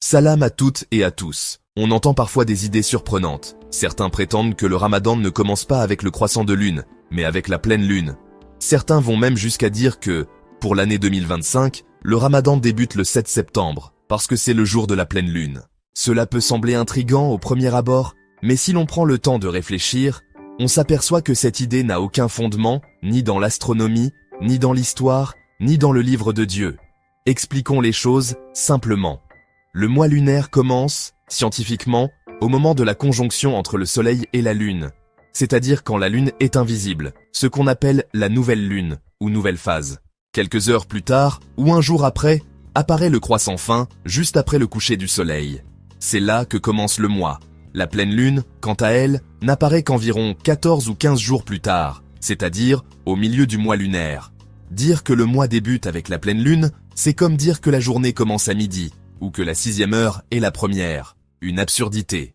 Salam à toutes et à tous. On entend parfois des idées surprenantes. Certains prétendent que le ramadan ne commence pas avec le croissant de lune, mais avec la pleine lune. Certains vont même jusqu'à dire que, pour l'année 2025, le ramadan débute le 7 septembre, parce que c'est le jour de la pleine lune. Cela peut sembler intriguant au premier abord, mais si l'on prend le temps de réfléchir, on s'aperçoit que cette idée n'a aucun fondement, ni dans l'astronomie, ni dans l'histoire, ni dans le livre de Dieu. Expliquons les choses simplement. Le mois lunaire commence, scientifiquement, au moment de la conjonction entre le soleil et la lune, c'est-à-dire quand la lune est invisible, ce qu'on appelle la nouvelle lune, ou nouvelle phase. Quelques heures plus tard, ou un jour après, apparaît le croissant fin, juste après le coucher du soleil. C'est là que commence le mois. La pleine lune, quant à elle, n'apparaît qu'environ 14 ou 15 jours plus tard, c'est-à-dire au milieu du mois lunaire. Dire que le mois débute avec la pleine lune, c'est comme dire que la journée commence à midi, ou que la 6e heure est la première. Une absurdité.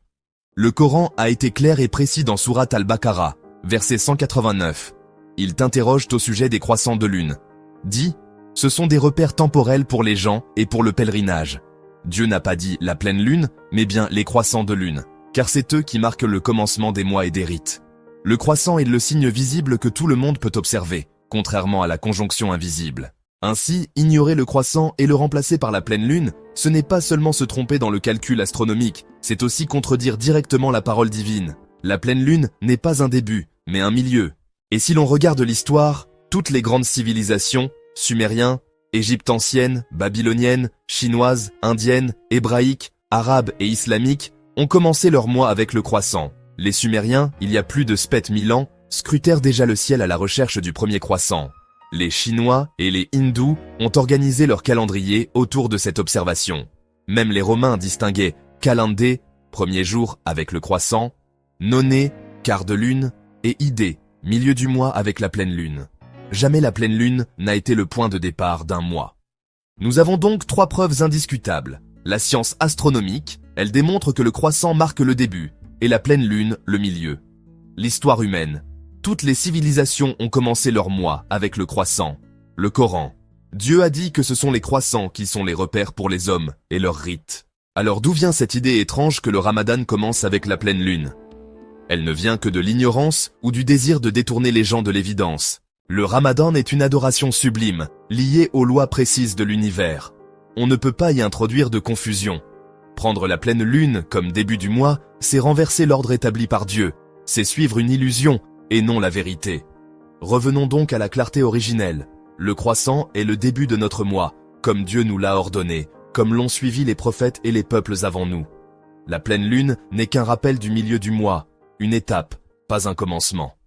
Le Coran a été clair et précis dans Sourate Al-Baqarah, verset 189. Il t'interroge au sujet des croissants de lune. Dit, ce sont des repères temporels pour les gens et pour le pèlerinage. Dieu n'a pas dit la pleine lune, mais bien les croissants de lune, car c'est eux qui marquent le commencement des mois et des rites. Le croissant est le signe visible que tout le monde peut observer, contrairement à la conjonction invisible. Ainsi, ignorer le croissant et le remplacer par la pleine lune, ce n'est pas seulement se tromper dans le calcul astronomique, c'est aussi contredire directement la parole divine. La pleine lune n'est pas un début, mais un milieu. Et si l'on regarde l'histoire, toutes les grandes civilisations, sumériens, Égypte ancienne, babylonienne, chinoise, indienne, hébraïque, arabe et islamique, ont commencé leur mois avec le croissant. Les Sumériens, il y a plus de 7000 ans, scrutèrent déjà le ciel à la recherche du premier croissant. Les Chinois et les Hindous ont organisé leur calendrier autour de cette observation. Même les Romains distinguaient Calendé, premier jour avec le croissant, Noné, quart de lune, et Idé, milieu du mois avec la pleine lune. Jamais la pleine lune n'a été le point de départ d'un mois. Nous avons donc 3 preuves indiscutables. La science astronomique, elle démontre que le croissant marque le début, et la pleine lune le milieu. L'histoire humaine. Toutes les civilisations ont commencé leur mois avec le croissant. Le Coran. Dieu a dit que ce sont les croissants qui sont les repères pour les hommes et leurs rites. Alors d'où vient cette idée étrange que le ramadan commence avec la pleine lune? Elle ne vient que de l'ignorance ou du désir de détourner les gens de l'évidence. Le ramadan est une adoration sublime, liée aux lois précises de l'univers. On ne peut pas y introduire de confusion. Prendre la pleine lune comme début du mois, c'est renverser l'ordre établi par Dieu. C'est suivre une illusion, et non la vérité. Revenons donc à la clarté originelle. Le croissant est le début de notre mois, comme Dieu nous l'a ordonné, comme l'ont suivi les prophètes et les peuples avant nous. La pleine lune n'est qu'un rappel du milieu du mois, une étape, pas un commencement.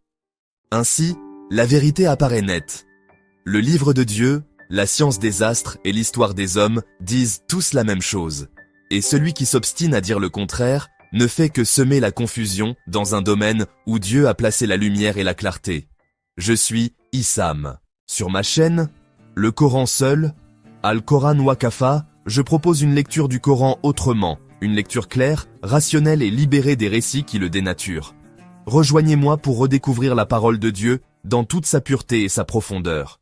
Ainsi, la vérité apparaît nette. Le livre de Dieu, la science des astres et l'histoire des hommes disent tous la même chose. Et celui qui s'obstine à dire le contraire ne fait que semer la confusion dans un domaine où Dieu a placé la lumière et la clarté. Je suis Issam. Sur ma chaîne, le Coran seul, Al-Quran Waqafa, je propose une lecture du Coran autrement, une lecture claire, rationnelle et libérée des récits qui le dénaturent. Rejoignez-moi pour redécouvrir la parole de Dieu dans toute sa pureté et sa profondeur.